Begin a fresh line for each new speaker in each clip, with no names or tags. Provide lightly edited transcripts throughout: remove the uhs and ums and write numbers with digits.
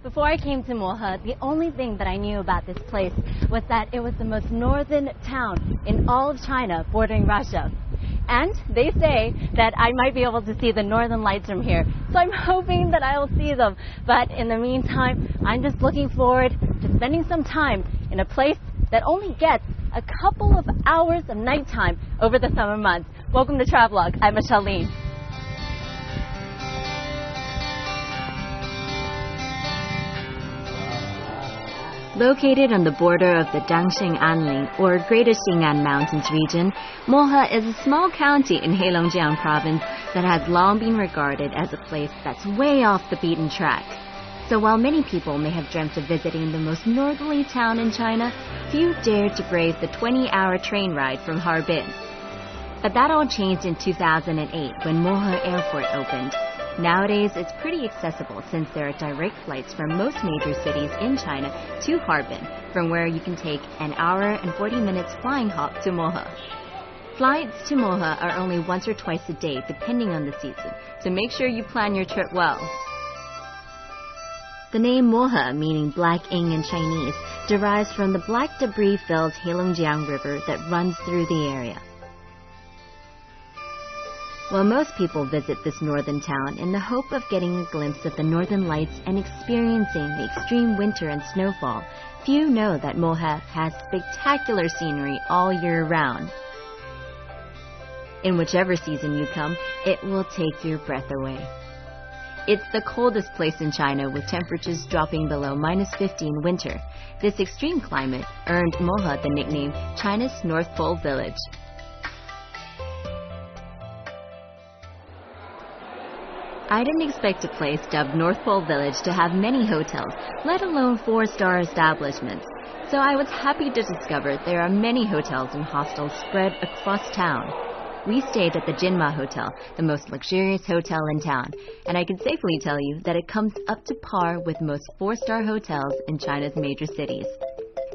Before I came to Mohe, the only thing that I knew about this place was that it was the most northern town in all of China bordering Russia. And they say that I might be able to see the northern lights from here, so I'm hoping that I will see them. But in the meantime, I'm just looking forward to spending some time in a place that only gets a couple of hours of nighttime over the summer months. Welcome to Travelogue. I'm Michelle Lin. Located on the border of the Dangxing Anling, or Greater Xing'an Mountains region, Mohe is a small county in Heilongjiang province that has long been regarded as a place that's way off the beaten track. So while many people may have dreamt of visiting the most northerly town in China, few dared to brave the 20-hour train ride from Harbin. But that all changed in 2008 when Mohe Airport opened. Nowadays, it's pretty accessible since there are direct flights from most major cities in China to Harbin, from where you can take an hour and 40 minutes flying hop to Mohe. Flights to Mohe are only once or twice a day, depending on the season, so make sure you plan your trip well. The name Mohe, meaning black ink in Chinese, derives from the black debris-filled Heilongjiang River that runs through the area. While most people visit this northern town in the hope of getting a glimpse of the northern lights and experiencing the extreme winter and snowfall, few know that Mohe has spectacular scenery all year round. In whichever season you come, it will take your breath away. It's the coldest place in China, with temperatures dropping below -50 in winter. This extreme climate earned Mohe the nickname China's North Pole Village. I didn't expect a place dubbed North Pole Village to have many hotels, let alone 4-star establishments. So I was happy to discover there are many hotels and hostels spread across town. We stayed at the Jinma Hotel, the most luxurious hotel in town, and I can safely tell you that it comes up to par with most 4-star hotels in China's major cities.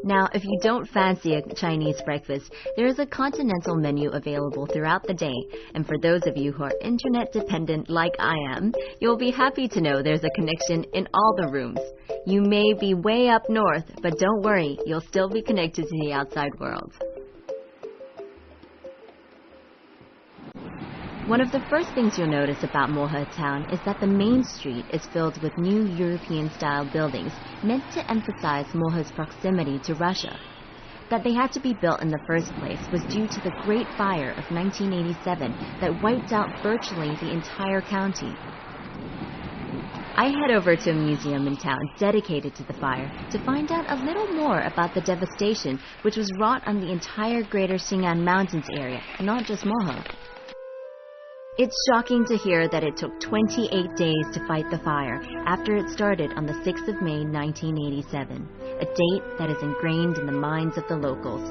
Now, if you don't fancy a Chinese breakfast, there is a continental menu available throughout the day, and for those of you who are internet dependent like I am, you'll be happy to know there's a connection in all the rooms. You may be way up north, but don't worry, you'll still be connected to the outside world. One of the first things you'll notice about Mohe town is that the main street is filled with new European-style buildings meant to emphasize Mohe's proximity to Russia. That they had to be built in the first place was due to the Great Fire of 1987 that wiped out virtually the entire county. I head over to a museum in town dedicated to the fire to find out a little more about the devastation which was wrought on the entire Greater Xing'an Mountains area, not just Mohe. It's shocking to hear that it took 28 days to fight the fire after it started on the 6th of May 1987, a date that is ingrained in the minds of the locals.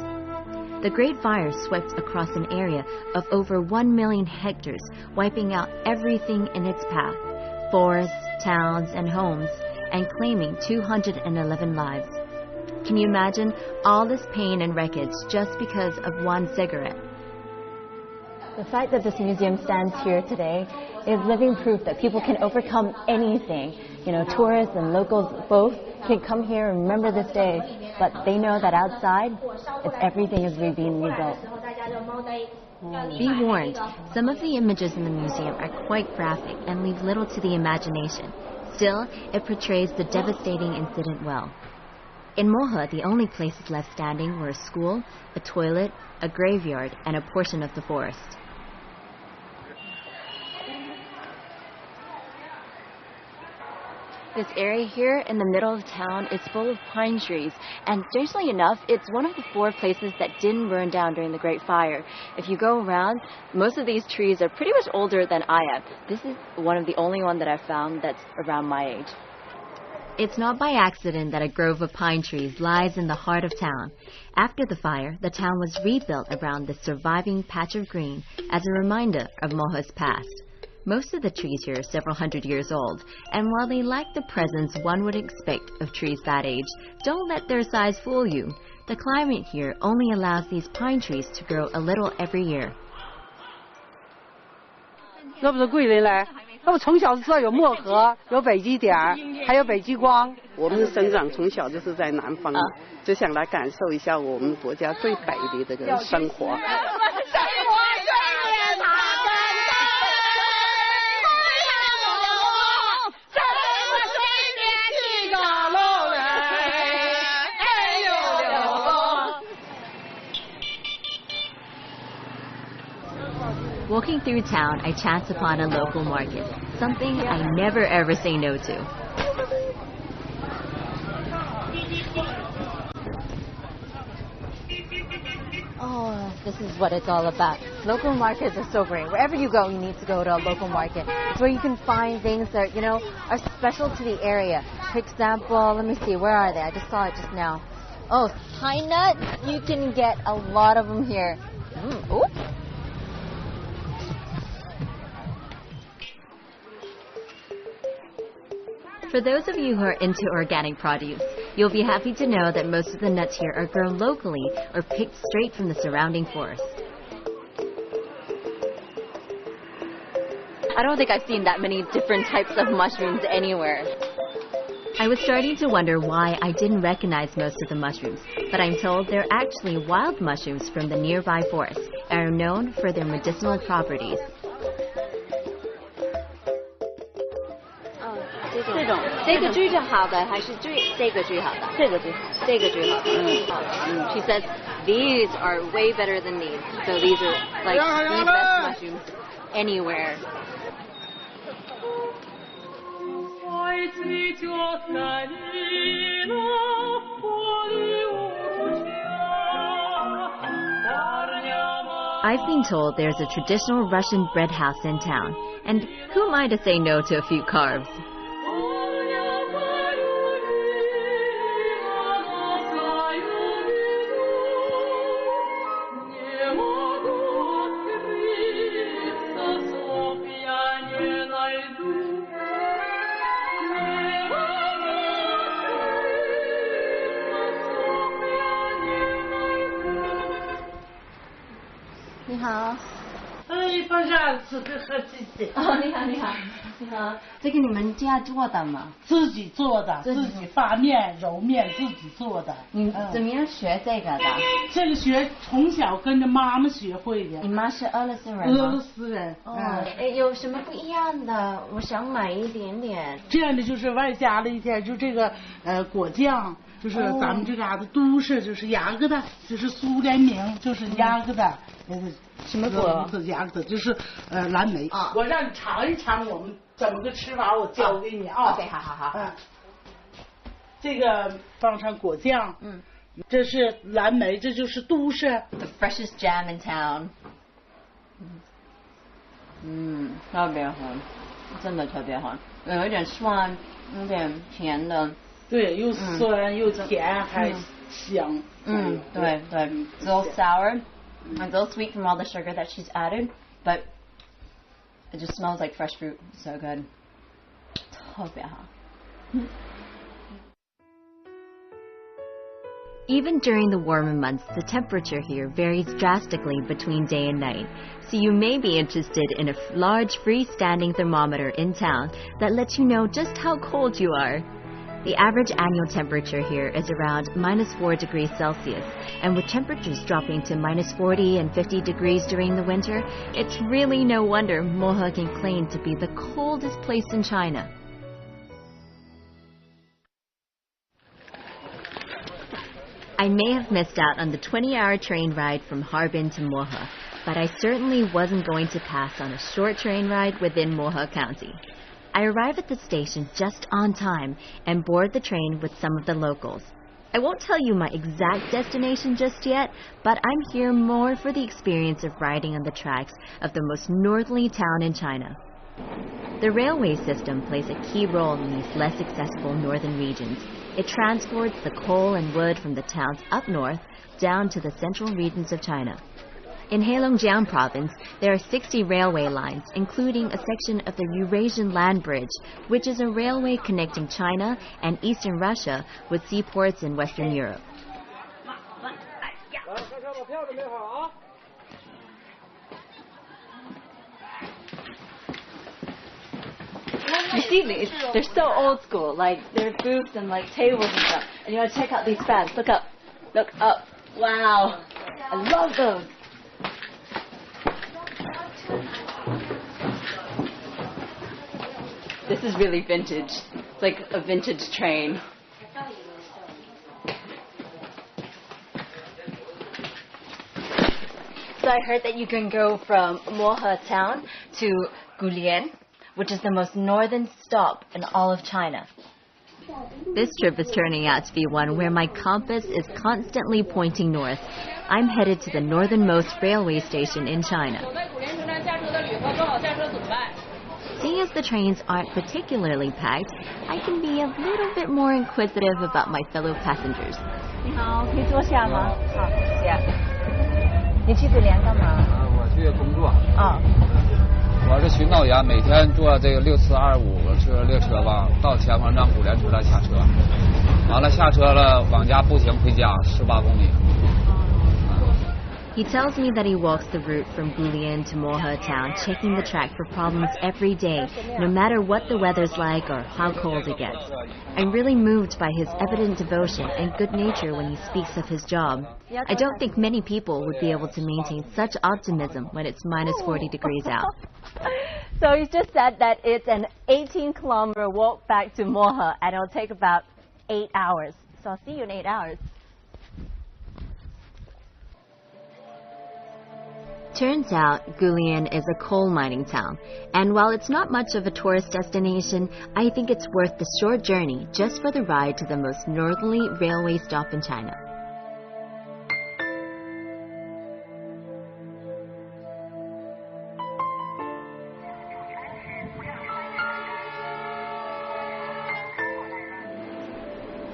The Great Fire swept across an area of over 1 million hectares, wiping out everything in its path, forests, towns, and homes, and claiming 211 lives. Can you imagine all this pain and wreckage just because of one cigarette? The fact that this museum stands here today is living proof that people can overcome anything. You know, tourists and locals both can come here and remember this day, but they know that outside, everything is being rebuilt. Be warned, some of the images in the museum are quite graphic and leave little to the imagination. Still, it portrays the devastating incident well. In Mohe, the only places left standing were a school, a toilet, a graveyard, and a portion of the forest. This area here in the middle of town is full of pine trees, and strangely enough, it's one of the 4 places that didn't burn down during the Great Fire. If you go around, most of these trees are pretty much older than I am. This is one of the only one that I've found that's around my age. It's not by accident that a grove of pine trees lies in the heart of town. After the fire, the town was rebuilt around this surviving patch of green as a reminder of Mohe's past. Most of the trees here are several hundred years old, and while they lack the presence one would expect of trees that age, don't let their size fool you. The climate here only allows these pine trees to grow a little every year.
那不是贵人来，那我从小就知道有漠河，有北极点，还有北极光。
我们生长从小就是在南方，就想来感受一下我们国家最北的这个生活。
Walking through town, I chance upon a local market, something I never ever say no to. Oh, this is what it's all about. Local markets are so great. Wherever you go, you need to go to a local market. It's where you can find things that, you know, are special to the area. For example, let me see, where are they? I just saw it just now. Oh, pine nuts. You can get a lot of them here. Ooh. For those of you who are into organic produce, you'll be happy to know that most of the nuts here are grown locally or picked straight from the surrounding forest. I don't think I've seen that many different types of mushrooms anywhere. I was starting to wonder why I didn't recognize most of the mushrooms, but I'm told they're actually wild mushrooms from the nearby forest and are known for their medicinal properties. 这个最好的还是这个最好的？这个最好的。She says these are way better than these. So these are like the best mushrooms anywhere. I've been told there's a traditional Russian bread house in town, and who am I to say no to a few carbs? Hello.
放下吃的喝自己。
哦，你好，你好，你好。这个你们家做的吗？
自己做的，自己发面、揉面，自己做的。
你怎么样学这个的？
这个学从小跟着妈妈学会的。
你妈是俄罗斯人吗？
俄罗斯人。
哦，有什么不一样的？我想买一点点。
这样的就是外加了一点，就这个果酱，就是咱们这嘎子都市就是牙疙瘩，就是苏联名，就是牙疙瘩。
什么果？
牙疙瘩就是蓝莓。我让你尝一尝我们怎么个吃法，我教给你啊。
OK， 好。
这个放上果酱。这是蓝莓，这就是都市。
The freshest jam in town。特别好，真的特别好，有一点酸，有点甜的。
对，又酸又甜，还香。
对。It's a little sour. It's a little sweet from all the sugar that she's added, but it just smells like fresh fruit. It's so good. 特别好。Even during the warmer months, the temperature here varies drastically between day and night, so you may be interested in a large freestanding thermometer in town that lets you know just how cold you are. The average annual temperature here is around -4 degrees Celsius, and with temperatures dropping to -40 and 50 degrees during the winter, it's really no wonder Mohe can claim to be the coldest place in China. I may have missed out on the 20-hour train ride from Harbin to Mohe, but I certainly wasn't going to pass on a short train ride within Mohe County. I arrive at the station just on time and board the train with some of the locals. I won't tell you my exact destination just yet, but I'm here more for the experience of riding on the tracks of the most northerly town in China. The railway system plays a key role in these less accessible northern regions. It transports the coal and wood from the towns up north down to the central regions of China. In Heilongjiang province, there are 60 railway lines, including a section of the Eurasian Land Bridge, which is a railway connecting China and eastern Russia with seaports in Western Europe.
You see these? They're so old school. Like, there are booths and like tables and stuff. And you want to check out these bags. Look up. Look up. Wow. I love those. This is really vintage. It's like a vintage train. So I heard that you can go from Mohe town to Gulian, which is the most northern stop in all of China.
This trip is turning out to be one where my compass is constantly pointing north. I'm headed to the northernmost railway station in China. Seeing as the trains aren't particularly packed, I can be a little bit more inquisitive about my fellow passengers.
你好，可以坐下吗？好，谢谢。你去这连干嘛？
我去工作。
啊。
我是巡道员，每天坐这个6425车列车吧，到前方让古联车站下车，完了下车了往家步行回家18公里。
He tells me that he walks the route from Gulian to Mohe town, checking the track for problems every day, no matter what the weather's like or how cold it gets. I'm really moved by his evident devotion and good nature when he speaks of his job. I don't think many people would be able to maintain such optimism when it's minus 40 degrees out.
So he just said that it's an 18-kilometer walk back to Mohe, and it'll take about 8 hours. So I'll see you in 8 hours.
Turns out, Gulian is a coal mining town, and while it's not much of a tourist destination, I think it's worth the short journey just for the ride to the most northerly railway stop in China.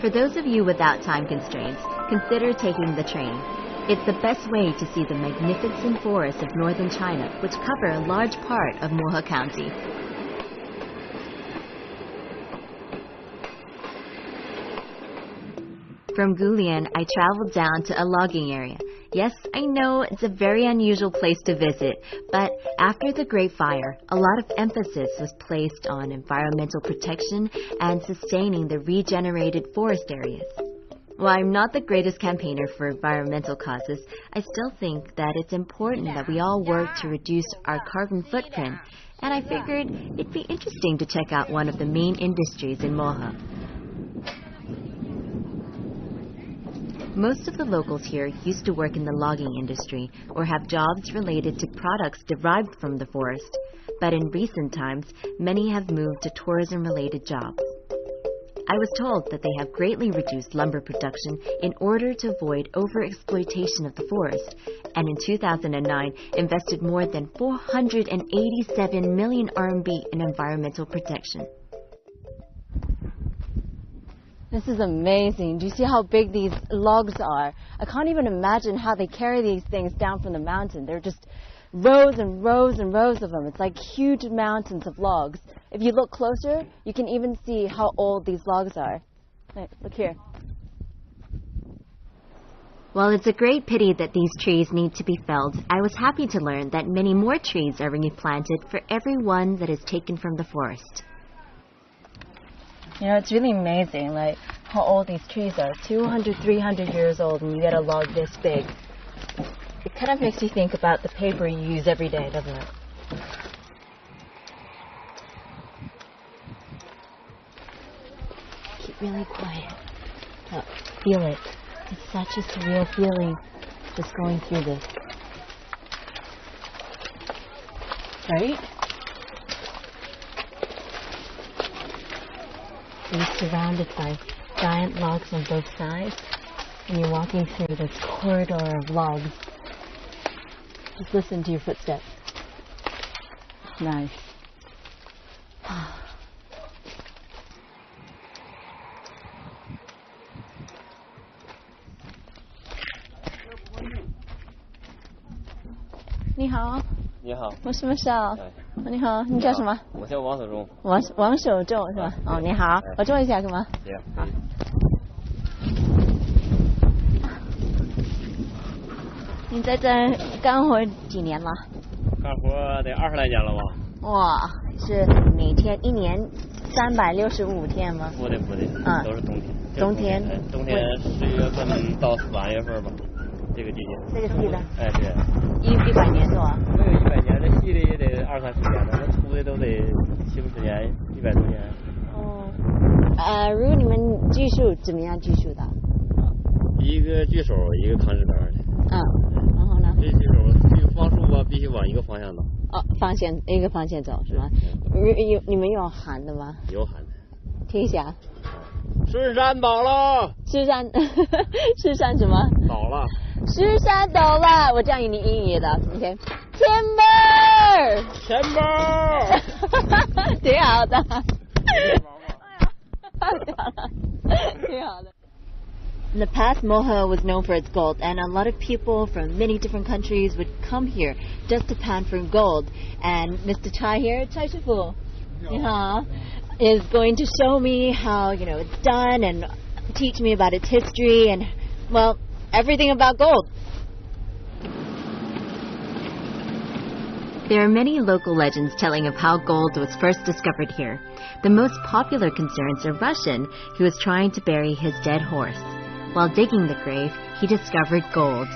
For those of you without time constraints, consider taking the train. It's the best way to see the magnificent forests of northern China, which cover a large part of Mohe County. From Gulian, I traveled down to a logging area. Yes, I know it's a very unusual place to visit, but after the Great Fire, a lot of emphasis was placed on environmental protection and sustaining the regenerated forest areas. While I'm not the greatest campaigner for environmental causes, I still think that it's important that we all work to reduce our carbon footprint, and I figured it'd be interesting to check out one of the main industries in Mohe. Most of the locals here used to work in the logging industry or have jobs related to products derived from the forest, but in recent times, many have moved to tourism-related jobs. I was told that they have greatly reduced lumber production in order to avoid overexploitation of the forest, and in 2009 invested more than 487 million RMB in environmental protection.
This is amazing. Do you see how big these logs are? I can't even imagine how they carry these things down from the mountain. They're just rows and rows and rows of them. It's like huge mountains of logs. If you look closer, you can even see how old these logs are. Hey, look here.
While it's a great pity that these trees need to be felled, I was happy to learn that many more trees are replanted for every one that is taken from the forest.
You know, it's really amazing, like, how old these trees are. 200, 300 years old, and you get a log this big. It kind of makes you think about the paper you use every day, doesn't it? Keep really quiet. Oh, feel it. It's such a surreal feeling just going through this. Right? You're surrounded by giant logs on both sides, and you're walking through this corridor of logs. Just listen to your footsteps. Nice. 你好。
你好。
我是Michelle。你好，你叫什么？
我叫王守忠。
王守忠是吧？哦，你好，我坐一下干嘛？
行。
好。你在这干活几年了？
干活得20来年了吧。
哇，是每天1年365天吗？
不对，都是冬天。
冬天
11月份到3月份吧，这个季节。
这个季节。
哎，对。
100年多啊？
没有100年，这细的也得20-30年了，那粗的都得70-80年，100多年。
哦。如果你们锯树怎么样锯树的？
一个锯手，一个扛直杆的。
然后呢？
这锯手这个放树吧，必须往一个方向走。
一个方向走是吗？你们有喊的吗？
有喊的。
听一下。
狮山倒了。
狮山什么？
倒了。
狮山倒了，我教你英语的。OK。Timber。挺好的。挺好的。In the past, Moha was known for its gold, and a lot of people from many different countries would come here just to pan for gold. And Mr. Chai here, Chai Shifu, is going to show me how it's done and teach me about its history and, well, everything about gold.
There are many local legends telling of how gold was first discovered here. The most popular concerns are Russian, who was trying to bury his dead horse. While digging the grave, he discovered gold.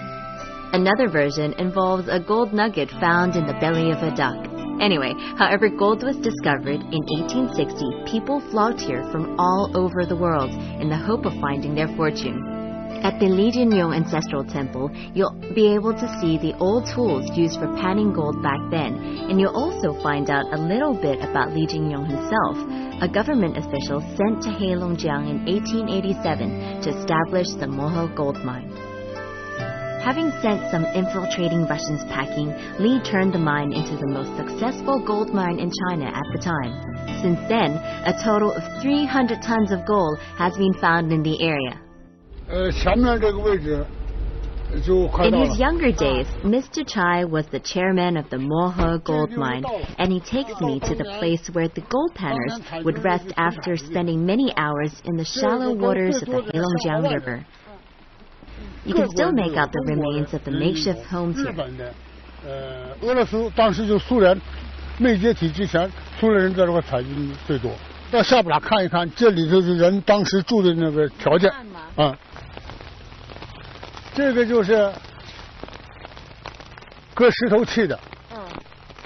Another version involves a gold nugget found in the belly of a duck. Anyway, however gold was discovered in 1860, people flocked here from all over the world in the hope of finding their fortune. At the Li Jinyong Ancestral Temple, you'll be able to see the old tools used for panning gold back then, and you'll also find out a little bit about Li Jinyong himself, a government official sent to Heilongjiang in 1887 to establish the Moho gold mine. Having sent some infiltrating Russians packing, Li turned the mine into the most successful gold mine in China at the time. Since then, a total of 300 tons of gold has been found in the area. In his younger days, Mr. Chai was the chairman of the Mohe gold mine, and he takes me to the place where the gold panners would rest after spending many hours in the shallow waters of the Heilongjiang River. You can still make out the remains of the makeshift homes here.
俄罗斯当时就苏联没解体之前，苏联人在这块采金最多。到下边看一看，这里头是人当时住的那个条件啊。这个就是搁石头砌的，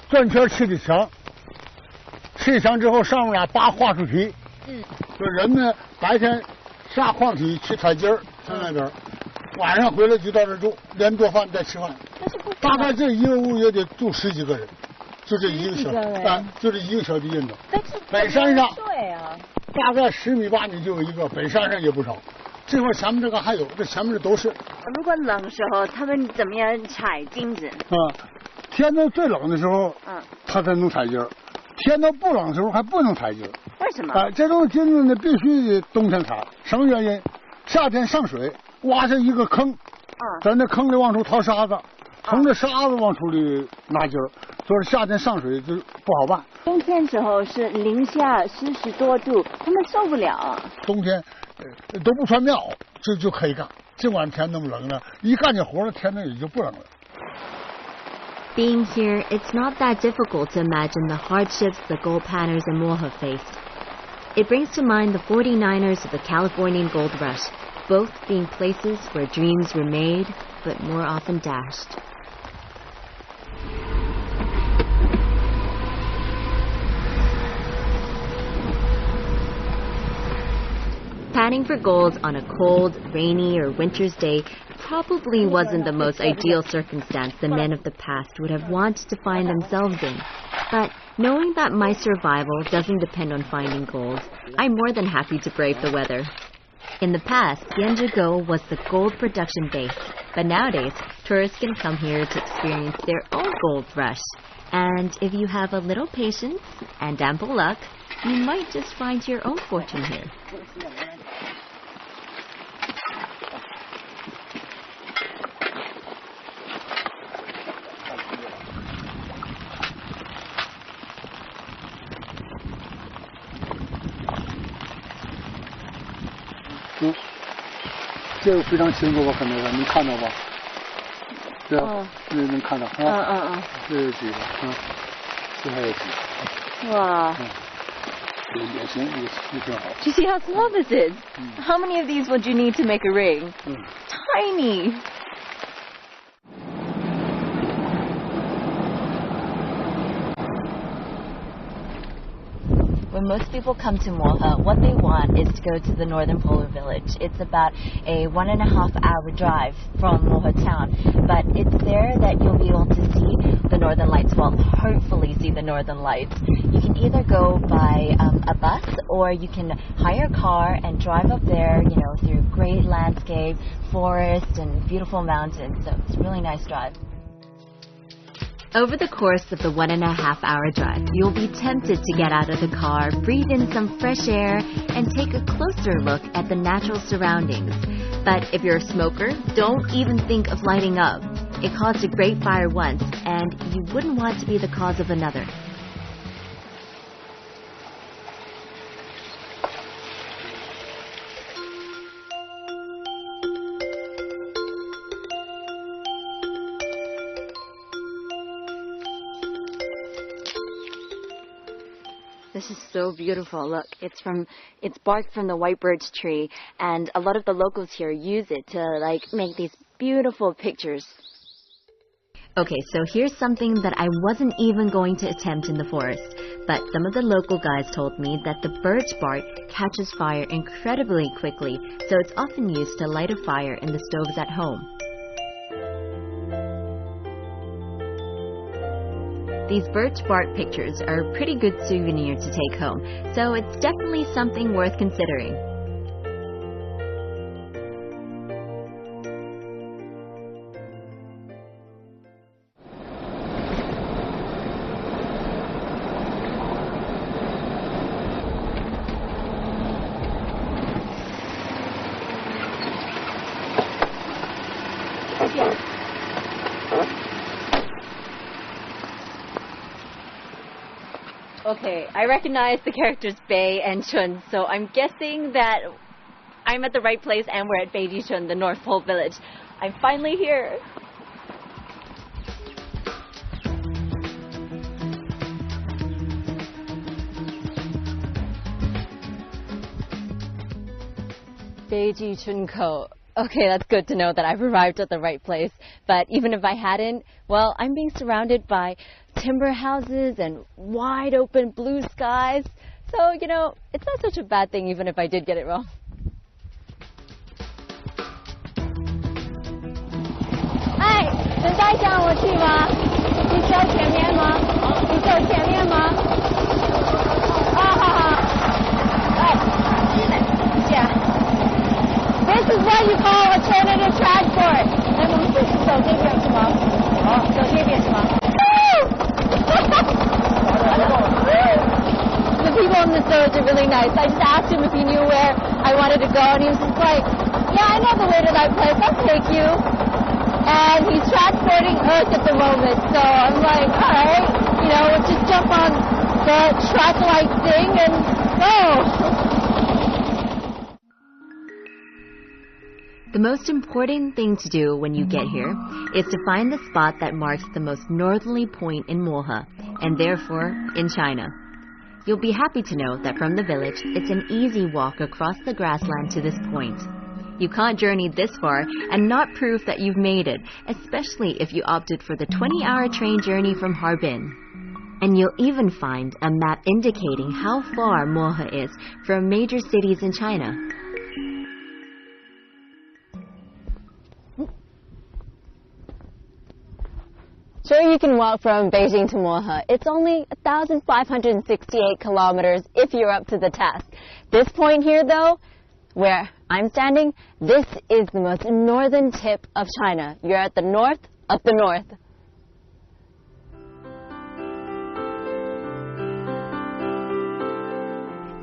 转圈砌的墙，砌墙之后上面俩扒桦树皮，就人们白天下矿体去采金儿，在那边，晚上回来就到这住，连做饭带吃饭。大概这一个屋也得住10几个人，就这一个小就这一个小地印子。北山上大概10米8米就有一个，北山上也不少。这块前面这个还有，这前面这都是。
如果冷的时候，他们怎么样采金子？
天都最冷的时候，他才能采金；天都不冷的时候还不能采金。
为什么？
这种金子呢，必须冬天采。什么原因？夏天上水，挖下一个坑，在那坑里往出掏沙子，从这沙子往出里拿金，所以夏天上水就不好办。
冬天时候是零下40多度，他们受不了。
冬天。都不穿棉袄，就可以干。尽管天那么冷了，一干起活了，天那也就不冷了。
Being here, it's not that difficult to imagine the hardships the gold panners in Mohe faced. It brings to mind the 49ers of the Californian gold rush, both being places where dreams were made, but more often dashed. Panning for gold on a cold, rainy, or winter's day probably wasn't the most ideal circumstance the men of the past would have wanted to find themselves in. But knowing that my survival doesn't depend on finding gold, I'm more than happy to brave the weather. In the past, Yanjigo was the gold production base, but nowadays, tourists can come here to experience their own gold rush. And if you have a little patience and ample luck, you might just find your own fortune here.
这个非常清楚吧？可能是能看到吧？对啊，能看到啊。这有几个啊？这还有几个？
哇。
也行，也挺好。
Do you see how small this is? How many of these would you need to make a ring? Tiny. When most people come to Moha, what they want is to go to the northern polar village. It's about a 1.5-hour drive from Moha town, but it's there that you'll be able to see the northern lights. Well, hopefully see the northern lights. You can either go by a bus or you can hire a car and drive up there, you know, through great landscape, forest, and beautiful mountains. So it's a really nice drive.
Over the course of the 1.5-hour drive, you'll be tempted to get out of the car, breathe in some fresh air, and take a closer look at the natural surroundings. But if you're a smoker, don't even think of lighting up. It caused a great fire once, and you wouldn't want to be the cause of another.
This is so beautiful. Look, it's bark from the white birch tree, and a lot of the locals here use it to make these beautiful pictures.
Okay, so here's something that I wasn't even going to attempt in the forest, but some of the local guys told me that the birch bark catches fire incredibly quickly, so it's often used to light a fire in the stoves at home. These birch bark pictures are a pretty good souvenir to take home, so it's definitely something worth considering.
Okay, I recognize the characters Bei and Chun, so I'm guessing that I'm at the right place and we're at Beiji Chun, the North Pole village. I'm finally here. Beiji Chun Ko. Okay, that's good to know that I've arrived at the right place. But even if I hadn't, well, I'm being surrounded by timber houses and wide open blue skies. So, you know, it's not such a bad thing even if I did get it wrong. Hi, 能带上我去吗？你坐前面吗？你坐前面吗？好好好。哎，谢谢。This is what you call alternative transport. 那我们是走这边是吗？好，走这边是吗？ The people in the village are really nice. I just asked him if he knew where I wanted to go, and he was just like, yeah, I know the way to that place. I'll take you. And he's transporting Earth at the moment, so I'm like, all right, you know, we'll just jump on the track-like thing and go.
The most important thing to do when you get here is to find the spot that marks the most northerly point in Moha, and therefore in China. You'll be happy to know that from the village, it's an easy walk across the grassland to this point. You can't journey this far and not prove that you've made it, especially if you opted for the 20-hour train journey from Harbin. And you'll even find a map indicating how far Moha is from major cities in China.
Sure, you can walk from Beijing to Moha. It's only 1,568 kilometers if you're up to the task. This point here, though, where I'm standing, this is the most northern tip of China. You're at the north of the north.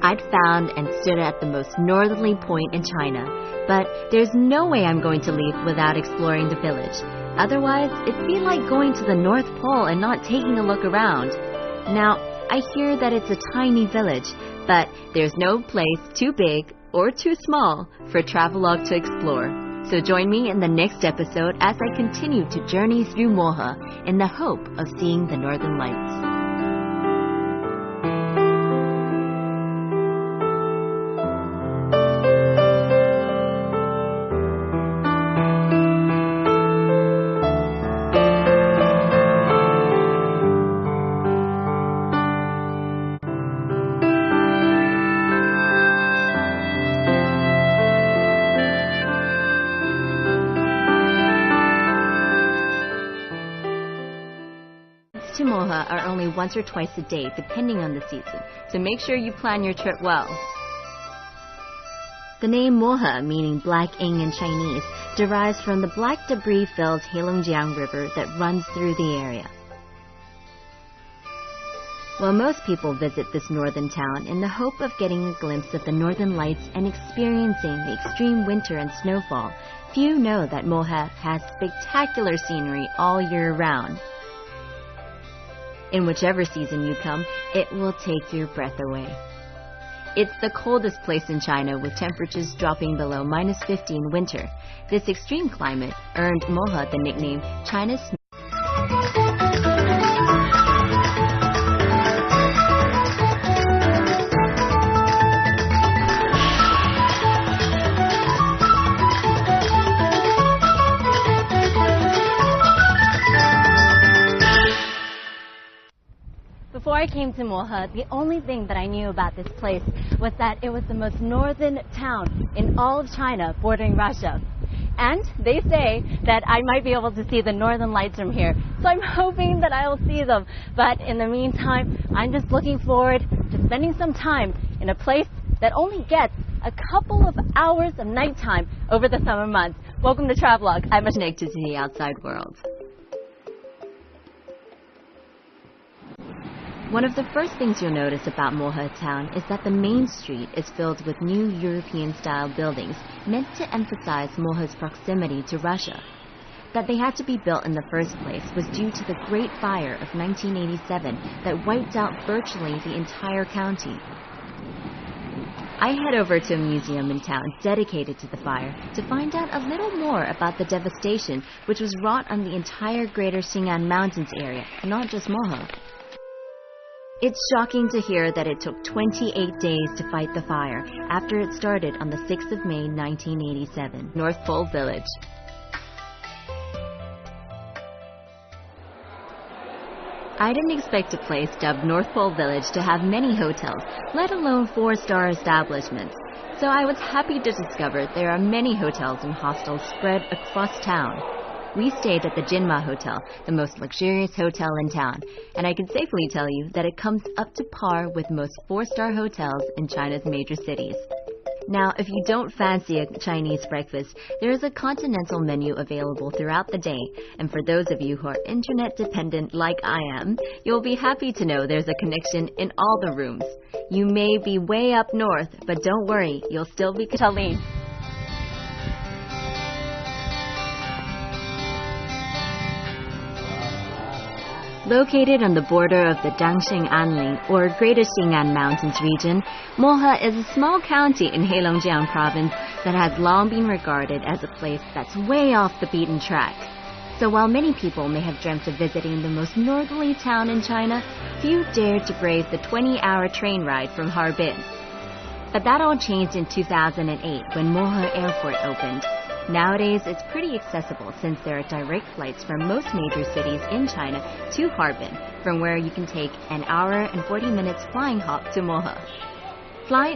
I'd found and stood at the most northerly point in China, but there's no way I'm going to leave without exploring the village. Otherwise, it'd be like going to the North Pole and not taking a look around. Now, I hear that it's a tiny village, but there's no place too big or too small for Travelogue to explore. So join me in the next episode as I continue to journey through Mohe in the hope of seeing the Northern Lights. To Mohe are only once or twice a day, depending on the season, so make sure you plan your trip well. The name Mohe, meaning black ink in Chinese, derives from the black debris-filled Heilongjiang River that runs through the area. While most people visit this northern town in the hope of getting a glimpse of the northern lights and experiencing the extreme winter and snowfall, few know that Mohe has spectacular scenery all year round. In whichever season you come, it will take your breath away. It's the coldest place in China, with temperatures dropping below -50 in winter. This extreme climate earned Mohe the nickname China's
Before I came to Mohe, the only thing that I knew about this place was that it was the most northern town in all of China bordering Russia. And they say that I might be able to see the northern lights from here. So I'm hoping that I will see them. But in the meantime, I'm just looking forward to spending some time in a place that only gets a couple of hours of nighttime over the summer months. Welcome to Travelogue. I'm
connected to the outside world. One of the first things you'll notice about Mohe town is that the main street is filled with new European-style buildings meant to emphasize Mohe's proximity to Russia. That they had to be built in the first place was due to the Great Fire of 1987 that wiped out virtually the entire county. I head over to a museum in town dedicated to the fire to find out a little more about the devastation which was wrought on the entire Greater Xing'an Mountains area, not just Mohe. It's shocking to hear that it took 28 days to fight the fire after it started on the 6th of May 1987, North Pole Village. I didn't expect a place dubbed North Pole Village to have many hotels, let alone 4-star establishments. So I was happy to discover there are many hotels and hostels spread across town. We stayed at the Jinma Hotel, the most luxurious hotel in town, and I can safely tell you that it comes up to par with most 4-star hotels in China's major cities. Now, if you don't fancy a Chinese breakfast, there is a continental menu available throughout the day, and for those of you who are internet dependent like I am, you'll be happy to know there's a connection in all the rooms. You may be way up north, but don't worry, you'll still be Cataline. Located on the border of the Dangxing Anling, or Greater Xing'an Mountains region, Mohe is a small county in Heilongjiang province that has long been regarded as a place that's way off the beaten track. So while many people may have dreamt of visiting the most northerly town in China, few dared to brave the 20-hour train ride from Harbin. But that all changed in 2008 when Mohe Airport opened. Nowadays, it's pretty accessible since there are direct flights from most major cities in China to Harbin, from where you can take an hour and 40 minutes flying hop to Mohe. Fly